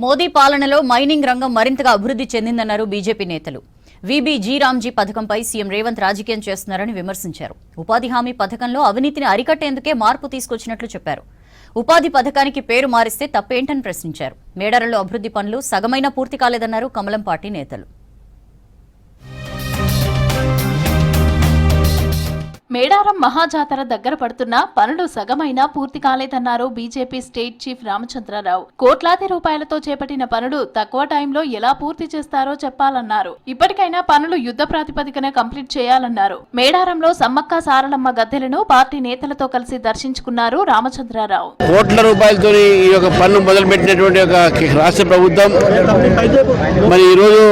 మోదీ పాలనలో మైనింగ్ రంగం మరింతగా అభివృద్ధి చెందిందన్నారు బీజేపీ నేతలు. వీబీజీ రామ్జీ పథకంపై సీఎం రేవంత్ రాజకీయం చేస్తున్నారని విమర్శించారు. ఉపాధి హామీ పథకంలో అవినీతిని అరికట్టేందుకే మార్పు తీసుకొచ్చినట్లు చెప్పారు. ఉపాధి పథకానికి పేరు మారిస్తే తప్పేంటని ప్రశ్నించారు. మేడారంలో అభివృద్ధి పనులు సగమైనా పూర్తి కాలేదన్నారు కమలం పార్టీ నేతలు. మేడారం మహాజాతర దగ్గర పడుతున్నా పనులు సగమైనా పూర్తి కాలేదన్నారు బీజేపీ స్టేట్ చీఫ్ రామచంద్రరావు. కోట్లాది రూపాయలతో చేపట్టిన పనులు తక్కువ టైంలో ఎలా పూర్తి చేస్తారో చెప్పాలన్నారు. ఇప్పటికైనా పనులు యుద్ధ ప్రాతిపదికన కంప్లీట్ చేయాలన్నారు. మేడారంలో సమ్మక్క సారలమ్మ గద్దెలను పార్టీ నేతలతో కలిసి దర్శించుకున్నారు రామచంద్రరావు. కోట్ల రూపాయలతో ఈ యొక్క పన్ను మొదలుపెట్టినటువంటి ఒక రాష్ట్ర ప్రభుత్వం మరి ఈరోజు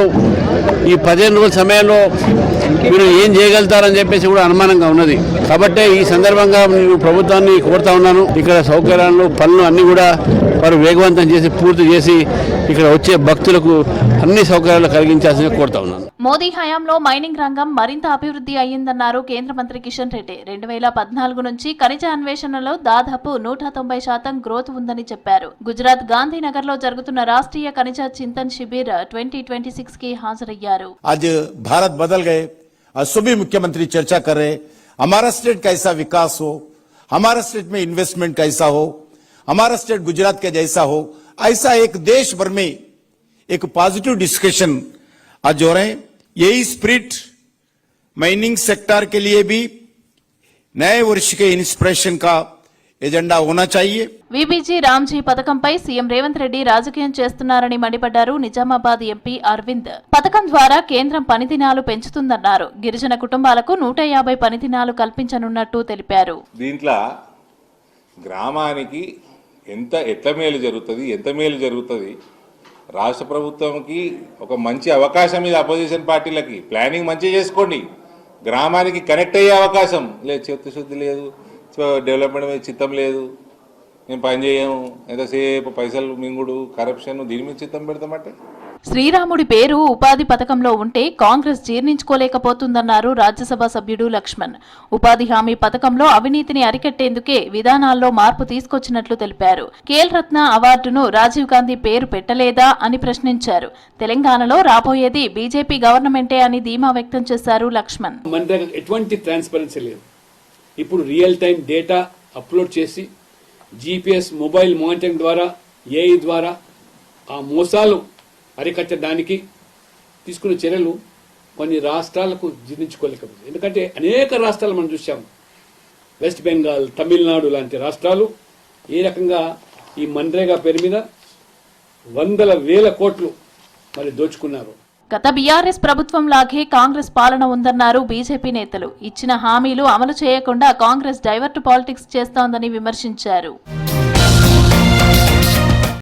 ఈ 15 రోజుల సమయంలో మీరు ఏం చేయగలుగుతారని చెప్పేసి కూడా అనుమానంగా ఉన్నది. కాబట్టి ఈ సందర్భంగా నేను ప్రభుత్వాన్ని కోరుతా ఉన్నాను, ఇక్కడ సౌకర్యాలు పనులు అన్ని కూడా వారు వేగవంతం చేసి పూర్తి చేసి ఇక్కడ వచ్చే భక్తులకు అన్ని సౌకర్యాలు కలిగించాల్సింది కోరుతా ఉన్నాను. మోదీ హయాంలో మైనింగ్ రంగం మరింత అభివృద్ధి అయ్యిందన్నారు కేంద్ర మంత్రి కిషన్ రెడ్డి. 2014 నుంచి ఖనిజ అన్వేషణలో దాదాపు 190% గ్రోత్ ఉందని చెప్పారు. గుజరాత్ గాంధీనగర్ లో జరుగుతున్న రాష్ట్రీయ ఖనిజ చింతన్ శిబిర్ 2026 కి హాజరయ్యారు. आज भारत बदल गए और सभी मुख्यमंत्री चर्चा कर रहे, हमारा स्टेट कैसा विकास हो, हमारा स्टेट में इन्वेस्टमेंट कैसा हो, हमारा स्टेट गुजरात के जैसा हो, ऐसा एक देश भर में एक पॉजिटिव डिस्कशन आज हो रहे हैं. यही स्पिरिट माइनिंग सेक्टर के लिए भी नए वर्ष के इंस्पिरेशन का ఎజెండా होना चाहिए. వీబీజీ రామ్జీ పథకంపై సీఎం రేవంత్ రెడ్డి రాజకీయం చేస్తున్నారని మండిపడ్డారు నిజామాబాద్ ఎంపీ అరవింద్. పథకం ద్వారా కేంద్రం పనిదినాలు పెంచుతుందన్నారు. గిరిజన కుటుంబాలకు 150 పనిదినాలు కల్పించనున్నట్టు తెలిపారు. దీంట్లో గ్రామానికి ఎట్లా మేలు జరుగుతుంది, రాష్ట్ర ప్రభుత్వంకి ఒక మంచి అవకాశం ఇది. అపోజిషన్ పార్టీలకి ప్లానింగ్ మంచిగా చేసుకోండి, గ్రామానికి కనెక్ట్ అయ్యే అవకాశం లేదు. చిత్తశుద్ధి లేదు, డెవలప్మెంట్ మీద చిత్తం లేదు, మేము పని చేయము, ఎంతసేపు పైసలు మింగుడు, కరప్షన్, దీని మీద చిత్తం పెడతామంటే. శ్రీరాముడి పేరు ఉపాధి పథకంలో ఉంటే కాంగ్రెస్ జీర్ణించుకోలేకపోతుందన్నారు రాజ్యసభ సభ్యుడు లక్ష్మణ్. ఉపాధి హామీ పథకంలో అవినీతిని అరికట్టేందుకే విధానాల్లో మార్పు తీసుకొచ్చినట్లు తెలిపారు. ఖేల్ రత్న అవార్డును రాజీవ్ గాంధీ పేరు పెట్టలేదా అని ప్రశ్నించారు. తెలంగాణలో రాబోయేది బీజేపీ గవర్నమెంటే అని ధీమా వ్యక్తం చేశారు లక్ష్మణ్. ఇప్పుడు రియల్ టైం డేటా అప్లోడ్ చేసి జీపీఎస్ మొబైల్ మానిటరింగ్ ద్వారా ఏఐ ద్వారా ఆ మోసాలు అరికట్టడానికి తీసుకున్న చర్యలు కొన్ని రాష్ట్రాలకు జీర్ణించుకోలేకపోతుంది. ఎందుకంటే అనేక రాష్ట్రాలు మనం చూసాం, వెస్ట్ బెంగాల్, తమిళనాడు లాంటి రాష్ట్రాలు ఏ రకంగా ఈ మన్రేగా పేరు మీద వందల వేల కోట్లు మరి దోచుకున్నారు. గత బీఆర్ఎస్ ప్రభుత్వం లాగే కాంగ్రెస్ పాలన ఉందన్నారు బీజేపీ నేతలు. ఇచ్చిన హామీలు అమలు చేయకుండా కాంగ్రెస్ డైవర్ట్ పాలిటిక్స్ చేస్తోందని విమర్శించారు.